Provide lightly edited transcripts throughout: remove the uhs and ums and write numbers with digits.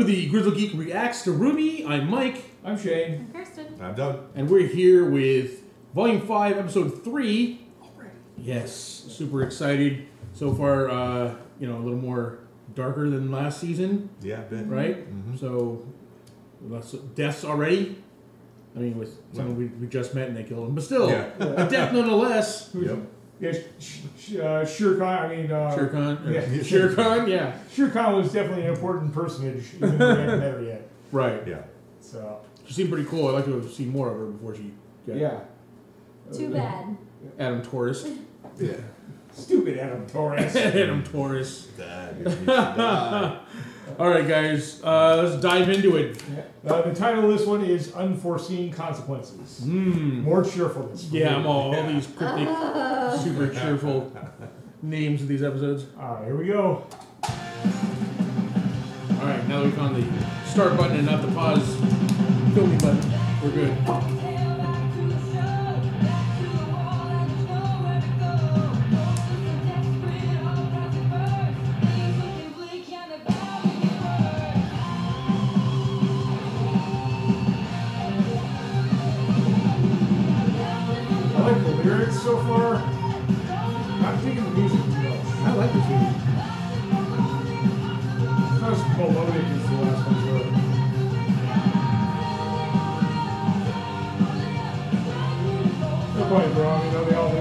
the Grizzled Geek Reacts to RWBY. I'm Mike. I'm Shane. I'm Kirsten. I'm Doug. And we're here with Volume 5, Episode 3. Already. Yes, super excited. So far, you know, a little more darker than last season. Yeah, a bit. Right? Mm-hmm. So, lots of deaths already. I mean, with someone we just met and they killed him. But still, a death nonetheless. Yep. Yeah, Shere Khan, I mean... Shere Khan? Yeah. Shere Khan, yeah. Shere Khan was definitely an important personage, even though we haven't met her yet. Right. Yeah. So... She seemed pretty cool. I'd like to have seen more of her before she got Too bad. Adam Taurus. Yeah. Stupid Adam Taurus. Adam Taurus. Die. All right, guys. Let's dive into it. The title of this one is Unforeseen Consequences. More cheerfulness. Yeah, I'm all these cryptic, super cheerful names of these episodes. Alright, here we go. All right, now that we found the start button and not the pause filming button, we're good. I like the lyrics so far. Not digging the music too much. I like this movie. It's not as melodic as the last one. They're probably wrong, you know, they all do.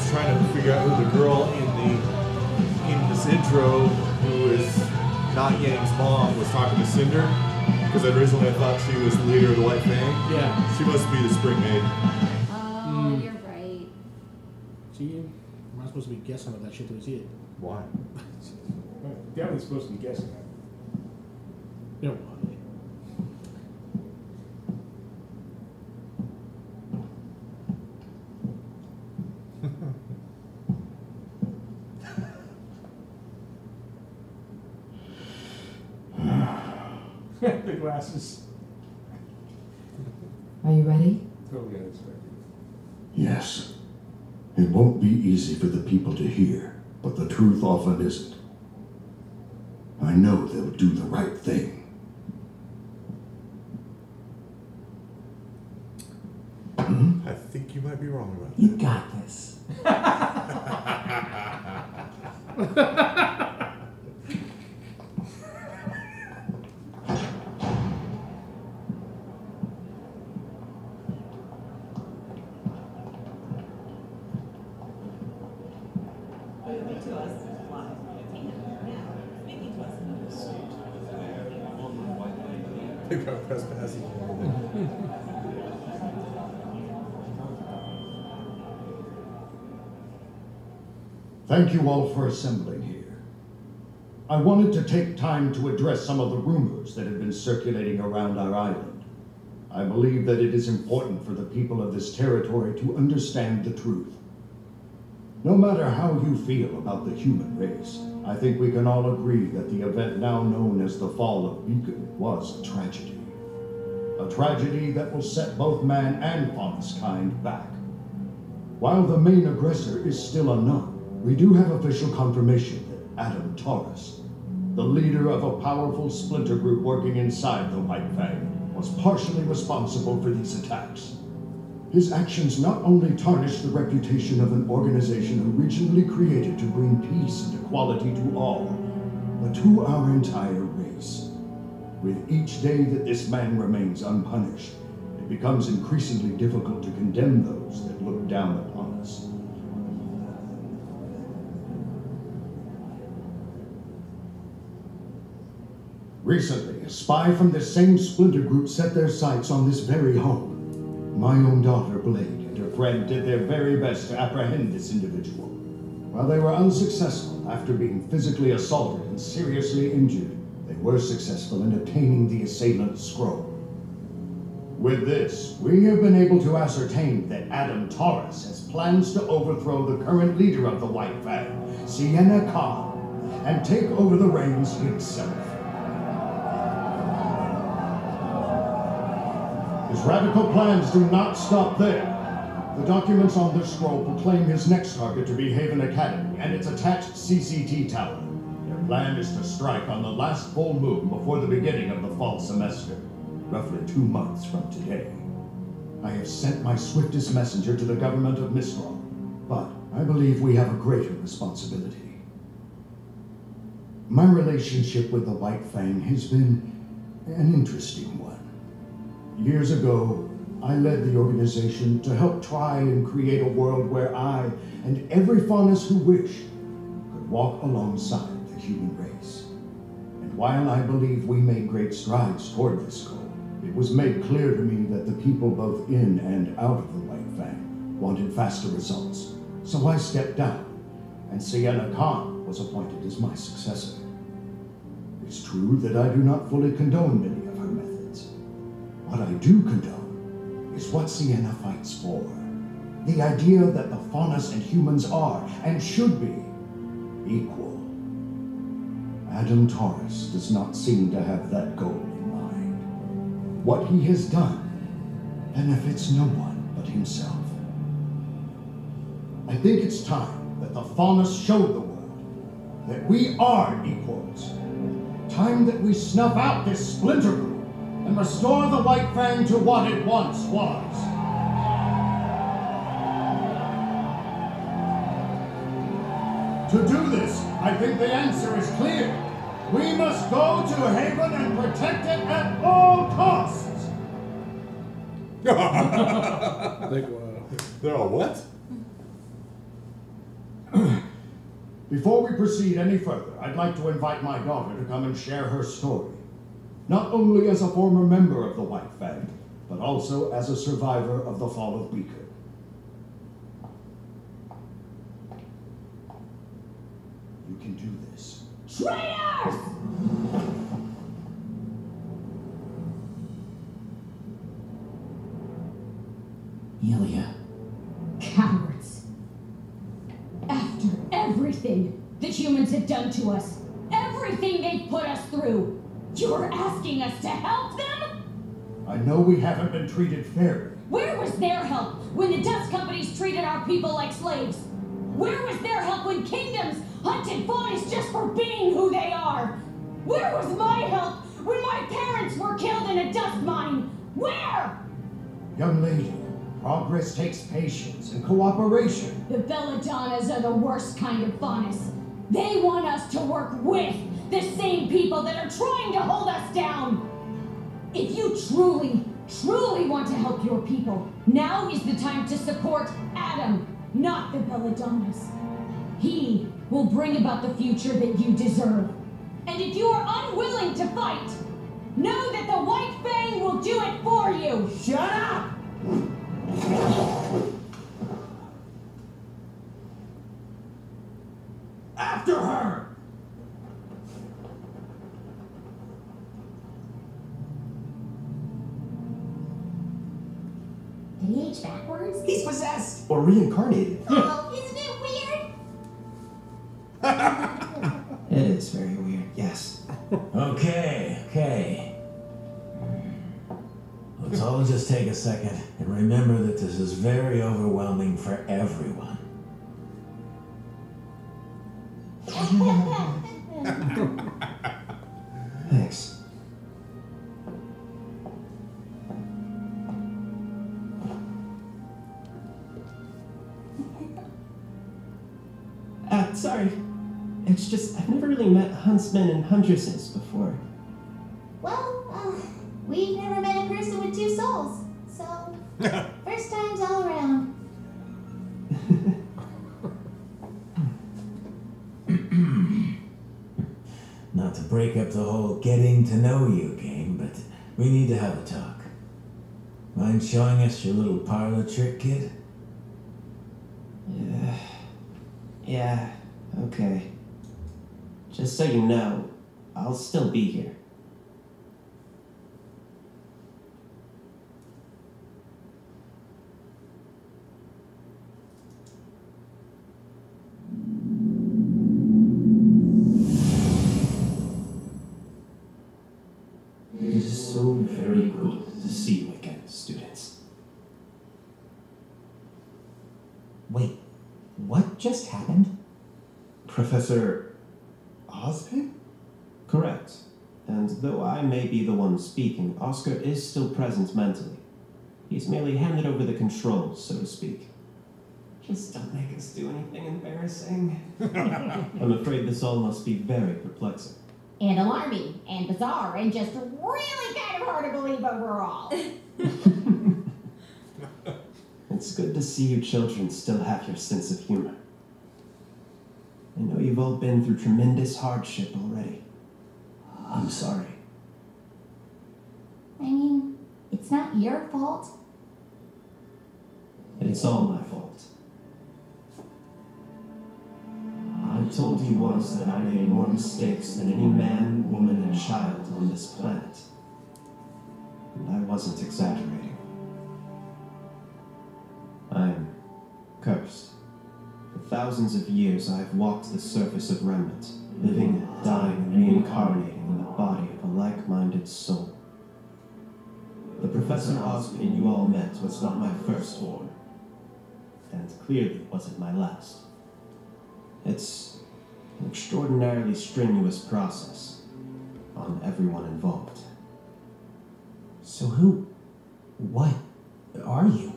Trying to figure out who the girl in this intro who is not Yang's mom was talking to Cinder, because originally I thought she was the leader of the White Fang. Yeah. She must be the Spring Maid. Oh, you're right. See, we're not supposed to be guessing about that shit till we see it. Why? Definitely supposed to be guessing that. You know why? The glasses. Are you ready? Totally unexpected. Yes. It won't be easy for the people to hear, but the truth often isn't. I know they'll do the right thing. I think you might be wrong about that. You got this. They got press passing. Thank you all for assembling here. I wanted to take time to address some of the rumors that have been circulating around our island. I believe that it is important for the people of this territory to understand the truth. No matter how you feel about the human race, I think we can all agree that the event now known as the Fall of Beacon was a tragedy. A tragedy that will set both man and faunus kind back. While the main aggressor is still unknown, we do have official confirmation that Adam Taurus, the leader of a powerful splinter group working inside the White Fang, was partially responsible for these attacks. His actions not only tarnish the reputation of an organization originally created to bring peace and equality to all, but to our entire race. With each day that this man remains unpunished, it becomes increasingly difficult to condemn those that look down upon us. Recently, a spy from this same splinter group set their sights on this very home. My own daughter, Blake, and her friend did their very best to apprehend this individual. While they were unsuccessful after being physically assaulted and seriously injured, They were successful in obtaining the assailant scroll. With this, we have been able to ascertain that Adam Taurus has plans to overthrow the current leader of the White Fang, Sienna Khan, and take over the reins himself. His radical plans do not stop there. The documents on this scroll proclaim his next target to be Haven Academy and its attached CCT tower. Their plan is to strike on the last full moon before the beginning of the fall semester, roughly 2 months from today. I have sent my swiftest messenger to the government of Mistral, but I believe we have a greater responsibility. My relationship with the White Fang has been an interesting one. Years ago, I led the organization to help try and create a world where I and every faunus who wished could walk alongside the human race. And while I believe we made great strides toward this goal, it was made clear to me that the people both in and out of the White Fang wanted faster results. So I stepped down, and Sienna Khan was appointed as my successor. It's true that I do not fully condone many of her methods. What I do condone is what Sienna fights for. The idea that the faunus and humans are, and should be, equal. Adam Taurus does not seem to have that goal in mind. What he has done benefits no one but himself. I think it's time that the faunus showed the world that we are equals. Time that we snuff out this splinter group and restore the White Fang to what it once was. To do this, I think the answer is clear. We must go to Haven and protect it at all costs. They're all what? Before we proceed any further, I'd like to invite my daughter to come and share her story. Not only as a former member of the White Fang, but also as a survivor of the fall of Beacon. You can do this. Traitors! Ilya. Cowards. After everything the humans have done to us, everything they've put us through, you're asking us to help them? I know we haven't been treated fairly. Where was their help when the dust companies treated our people like slaves? Where was their help when kingdoms hunted faunus just for being who they are? Where was my help when my parents were killed in a dust mine? Where? Young lady, progress takes patience and cooperation. The Belladonnas are the worst kind of faunus. They want us to work with the same people that are trying to hold us down. If you truly want to help your people, now is the time to support Adam, not the Belladonnas. He will bring about the future that you deserve. And if you are unwilling to fight, know that the White Fang will do it for you. Shut up! After her! Did he age backwards? He's possessed! Or reincarnated. Oh, isn't it weird? It is very weird, yes. Okay. Let's all just take a second and remember that this is very overwhelming for everyone. Thanks. Sorry. It's just, I've never really met huntsmen and huntresses before. Well, we've never met a person with two souls, so first time's all around. Not to break up the whole getting to know you game, but we need to have a talk. Mind showing us your little parlor trick, kid? Yeah, okay. Just so you know, I'll still be here. It is so very good to see you again, students. Wait, what just happened? Professor Osby? Correct. And though I may be the one speaking, Oscar is still present mentally. He's merely handed over the controls, so to speak. Just don't make us do anything embarrassing. I'm afraid this all must be very perplexing. And alarming, and bizarre, and just really kind of hard to believe overall. It's good to see you children still have your sense of humor. I know you've all been through tremendous hardship already. I'm sorry. I mean, it's not your fault. It's all my fault. I told you once that I made more mistakes than any man, woman, and child on this planet. And I wasn't exaggerating. I'm cursed. For thousands of years I have walked the surface of Remnant, living, dying, and reincarnating in the body of a like-minded soul. The Professor Osborne you all met was not my firstborn, and clearly wasn't my last. It's an extraordinarily strenuous process on everyone involved. So what are you?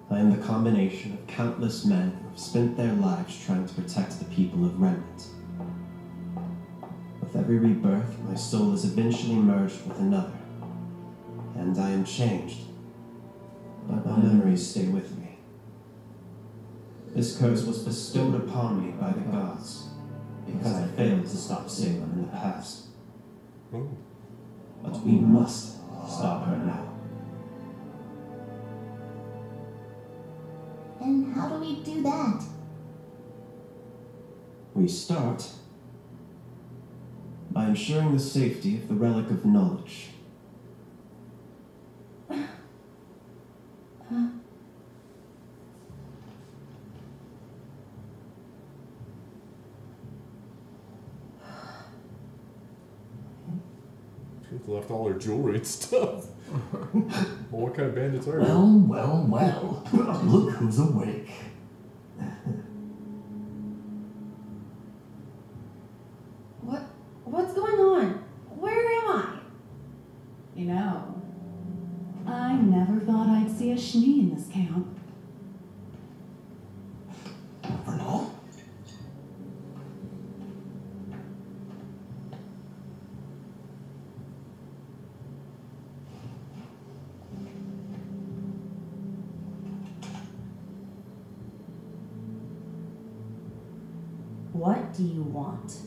I am the combination of countless men who have spent their lives trying to protect the people of Remnant. With every rebirth, my soul is eventually merged with another, and I am changed, but my memories stay with me. This curse was bestowed upon me by the gods, because I failed to stop Salem in the past. But we must stop her now. And how do we do that? We start by ensuring the safety of the Relic of Knowledge. She left all her jewelry and stuff. Well, what kind of bandits are you? Well. Look who's awake. What's going on? Where am I? You know, I never thought I'd see a Schnee in this camp. Vernal? What do you want?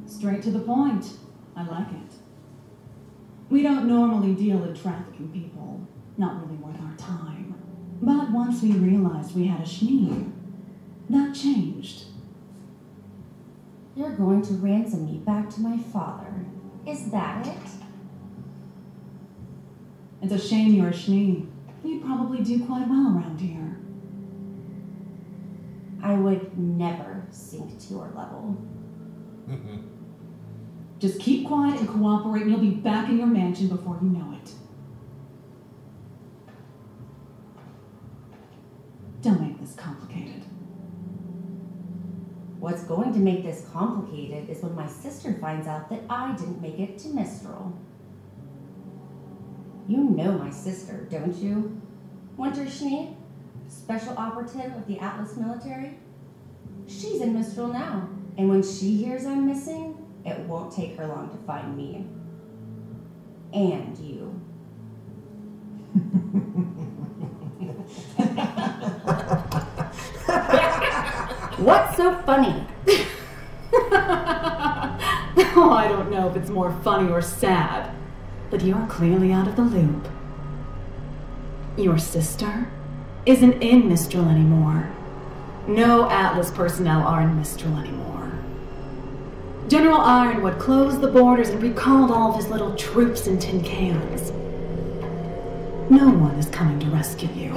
Straight to the point. I like it. We don't normally deal in trafficking people. Not really worth our time. But once we realized we had a Schnee, that changed. You're going to ransom me back to my father. Is that it? It's a shame you're a Schnee. You'd probably do quite well around here. I would never sink to your level. Just keep quiet and cooperate and you'll be back in your mansion before you know it. Don't make this complicated. What's going to make this complicated is when my sister finds out that I didn't make it to Mistral. You know my sister, don't you? Winter Schnee, special operative of the Atlas military. She's in Mistral now, and when she hears I'm missing, it won't take her long to find me. And you. What's so funny? Oh, I don't know if it's more funny or sad, but you're clearly out of the loop. Your sister isn't in Mistral anymore. No Atlas personnel are in Mistral anymore. General Ironwood closed the borders and recalled all of his little troops in tin cans. No one is coming to rescue you.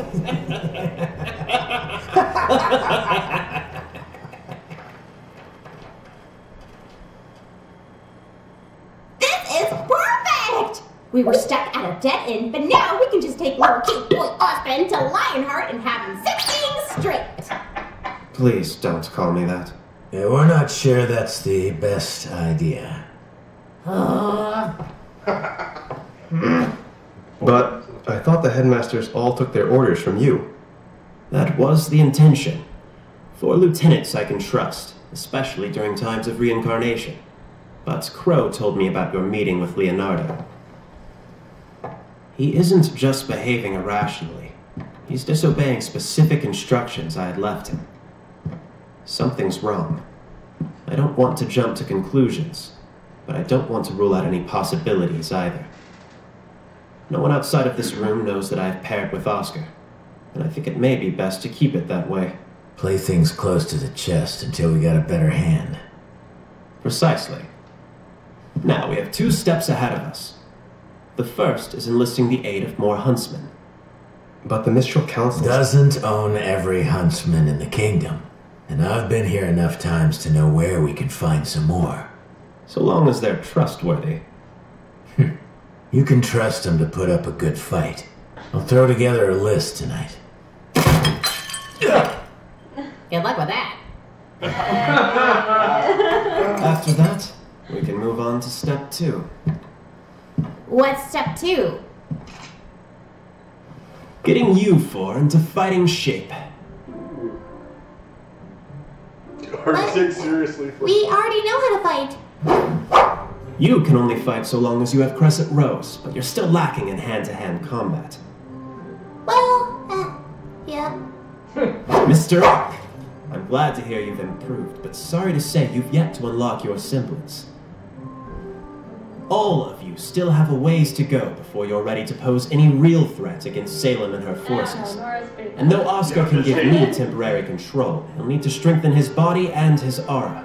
This is perfect! We were stuck at a dead end, but now we can just take little cute boy Osmond to Lionheart and have him 16 straight. Please don't call me that. Yeah, we're not sure that's the best idea. But I thought the headmasters all took their orders from you. That was the intention. 4 lieutenants I can trust, especially during times of reincarnation. But Crow told me about your meeting with Leonardo. He isn't just behaving irrationally. He's disobeying specific instructions I had left him. Something's wrong. I don't want to jump to conclusions, but I don't want to rule out any possibilities either. No one outside of this room knows that I have paired with Oscar, and I think it may be best to keep it that way. Play things close to the chest until we got a better hand. Precisely. Now we have 2 steps ahead of us. The first is enlisting the aid of more huntsmen. But the Mistral Council doesn't own every huntsman in the kingdom, and I've been here enough times to know where we can find some more. So long as they're trustworthy. You can trust them to put up a good fight. I'll throw together a list tonight. Good luck with that. After that, we can move on to step 2. What's step 2? Getting you 4 into fighting shape. Are you taking seriously? We already know how to fight. You can only fight so long as you have Crescent Rose, but you're still lacking in hand-to-hand combat. Well, yeah. Mr. Ark, I'm glad to hear you've improved, but sorry to say you've yet to unlock your semblance. All of you still have a ways to go before you're ready to pose any real threat against Salem and her forces. And though Oscar can give me temporary control, he'll need to strengthen his body and his aura.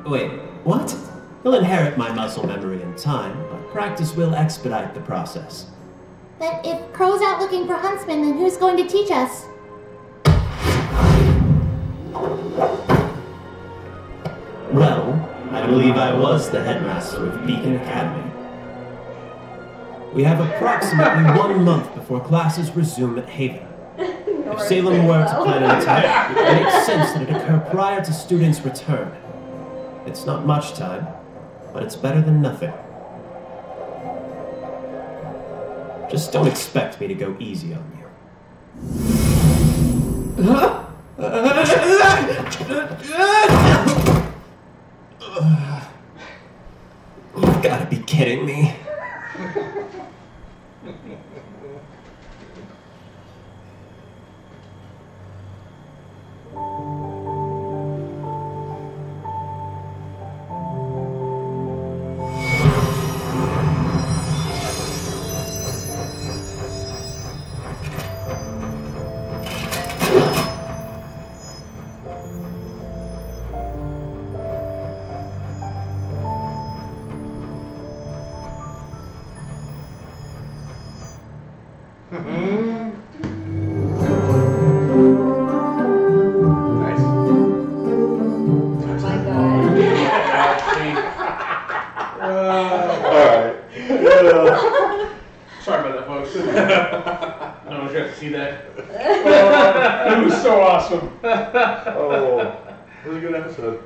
Wait, what? He'll inherit my muscle memory in time, but practice will expedite the process. But if Crow's out looking for huntsmen, then who's going to teach us? Well, I believe I was the headmaster of Beacon Academy. We have approximately 1 month before classes resume at Haven. If Salem were to plan an attack, it would make sense that it occur prior to students' return. It's not much time, but it's better than nothing. Just don't expect me to go easy on you. You've got to be kidding me. Sorry about that, folks. No one's got to see that. It was so awesome. Oh, it was a good episode.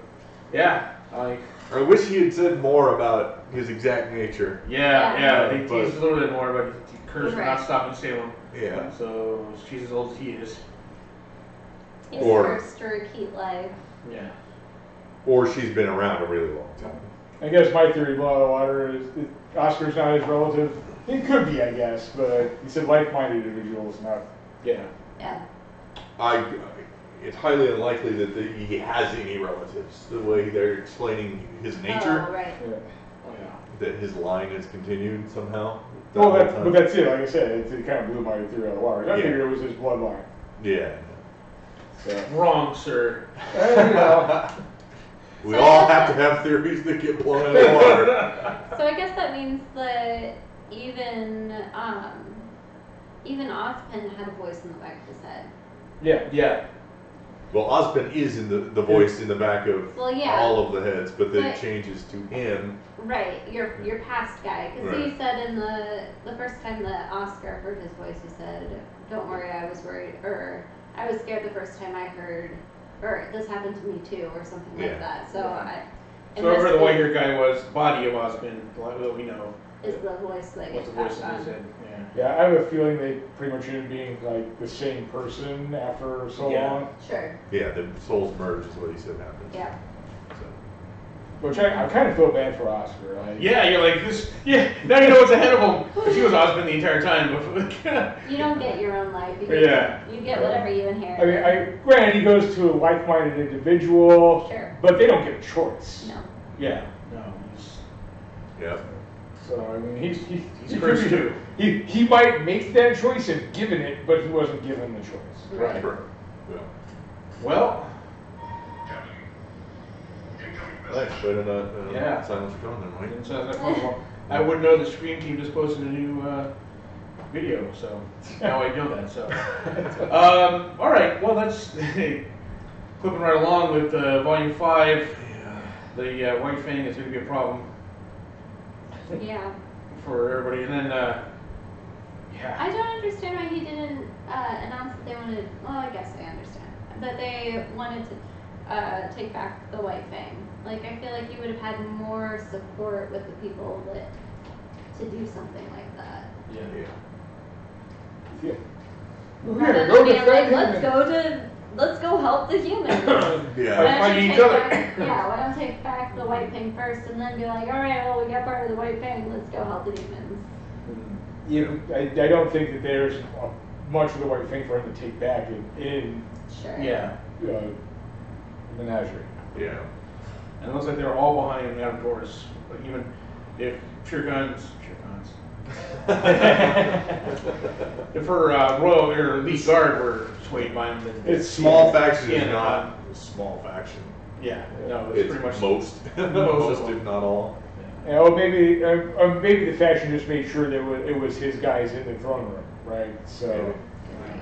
Yeah. I wish he had said more about his exact nature. Yeah. They teased a little bit more about Curse Right. not stopping Salem. Yeah. So she's as old as he is. His Or- first repeat life. Yeah. Or she's been around a really long time. I guess my theory below the water is Oscar's not his relative. It could be, I guess, but he said like-minded individuals, not. Yeah. Yeah. It's highly unlikely that he has any relatives. The way they're explaining his nature, Oh, right. Yeah. that his line is continued somehow. Well, the whole time. but that's it. Like I said, it kind of blew my theory out of the water. I Yeah. figured it was his bloodline. Yeah. So. Wrong, sir. You know. We all have to have theories that get blown out of the water. So I guess that means that even Ozpin had a voice in the back of his head. Yeah. Well, Ozpin is in the voice in the back of all of the heads, but then it changes to him. Right, your past guy. Because Right. he said in the first time that Oscar heard his voice, he said, "Don't worry, I was worried," or "I was scared the first time I heard," or "This happened to me too," or something like that. So So whoever the white-haired guy was, body of Ozpin, that we know, is the voice that what's gets the voice passed in his on. head. Yeah, I have a feeling they pretty much ended up being like the same person after so long. Sure. Yeah, the souls merge is what he said happens. Yeah. Which I kind of feel bad for Oscar. Like, Yeah, you're like this. Yeah, now you know what's ahead of him. But she was Ozpin the entire time. You don't get your own life. You get whatever you inherit. I mean, granted, he goes to a like-minded individual, but they don't get a choice. No. Yeah. No. Yeah. So I mean, he's cursed too. He might make that choice and given it, but he wasn't given the choice. Right. Yeah. Well. Nice. Way to not silence your phone then, Mike. Didn't silence my phone. I wouldn't know the Scream team just posted a new video, so now I know that. So, all right. Well, that's clipping right along with Volume 5. The White Fang is going to be a problem. Yeah. For everybody, and then I don't understand why he didn't announce that they wanted. Well, I guess I understand that they wanted to take back the White Fang. Like, I feel like you would have had more support with the people that to do something like that. Yeah. Rather than being like, let's go help the humans. Fighting each other. Why don't take back the White Fang first, and then be like, all right, well, we got part of the White Fang. Let's go help the humans. I don't think that there's much of the White Fang for him to take back in Menagerie. Yeah. And it looks like they're all behind him outdoors. But even if Pure Guns. If her royal or elite guard were swayed by him, then it's small faction is not a small faction. Yeah, no, it's pretty much most, if not all. Yeah, well, maybe the faction just made sure that it was his guys in the throne room, right? So.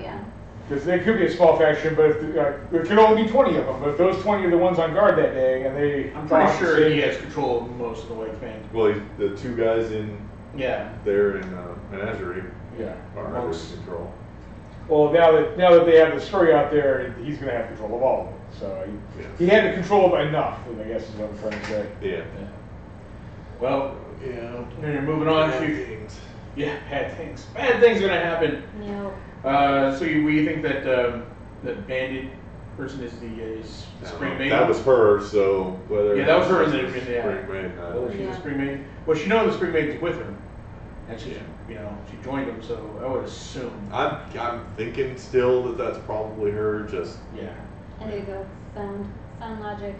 Yeah. Because there could be a small faction, but there could only be 20 of them. But if those 20 are the ones on guard that day, and I'm pretty sure he has control of most of the White Fang. Well, the two guys in there in Menagerie are under his control. Well, now that they have the story out there, he's going to have control of all of them. So he had to control of enough, I guess is what I'm trying to say. Yeah. Well, then you're moving on to things. Yeah, bad things. Bad things are going to happen. No. So we think that that bandit person is the Spring Maiden? That was her, so whether that was her in the Spring Maiden. Whether she's a Spring Maiden. Well, she knows the Spring Maiden's with her, and she joined them. So I would assume. I'm thinking still that that's probably her. Just There you go. Sound logic.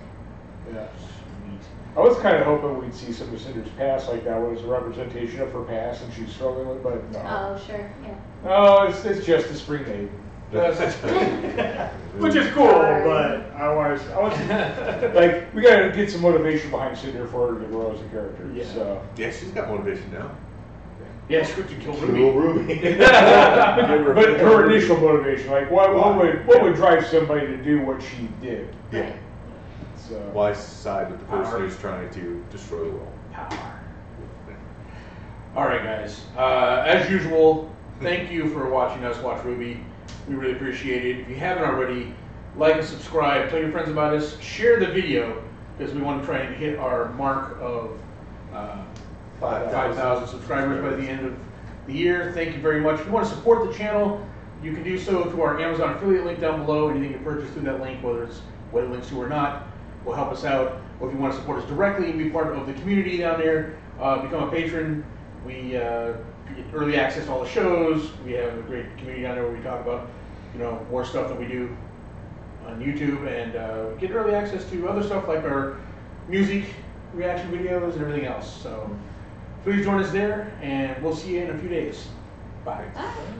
Yeah. I was kind of hoping we'd see some of Cinder's past like that was a representation of her past and she's struggling with, but no. Oh, sure, yeah. No, it's just a Spring Maiden. Which is cool, but I want like we gotta get some motivation behind Cinder for her to grow as a character. Yeah. So. Yeah, she's got motivation now. Yeah, she could kill Ruby. But her initial motivation, like what would drive somebody to do what she did? Yeah. So. Why side with the person who's trying to destroy the world? Power. All right, guys. As usual, thank you for watching us watch RWBY. We really appreciate it. If you haven't already, like and subscribe. Tell your friends about us. Share the video because we want to try and hit our mark of 5,000 subscribers by the end of the year. Thank you very much. If you want to support the channel, you can do so through our Amazon affiliate link down below. Anything you purchase through that link, whether it's what it links to or not, will help us out. Or if you want to support us directly and be part of the community down there, become a patron. We get early access to all the shows. We have a great community down there where we talk about, more stuff that we do on YouTube, and get early access to other stuff like our music reaction videos and everything else. So please join us there, and we'll see you in a few days. Bye.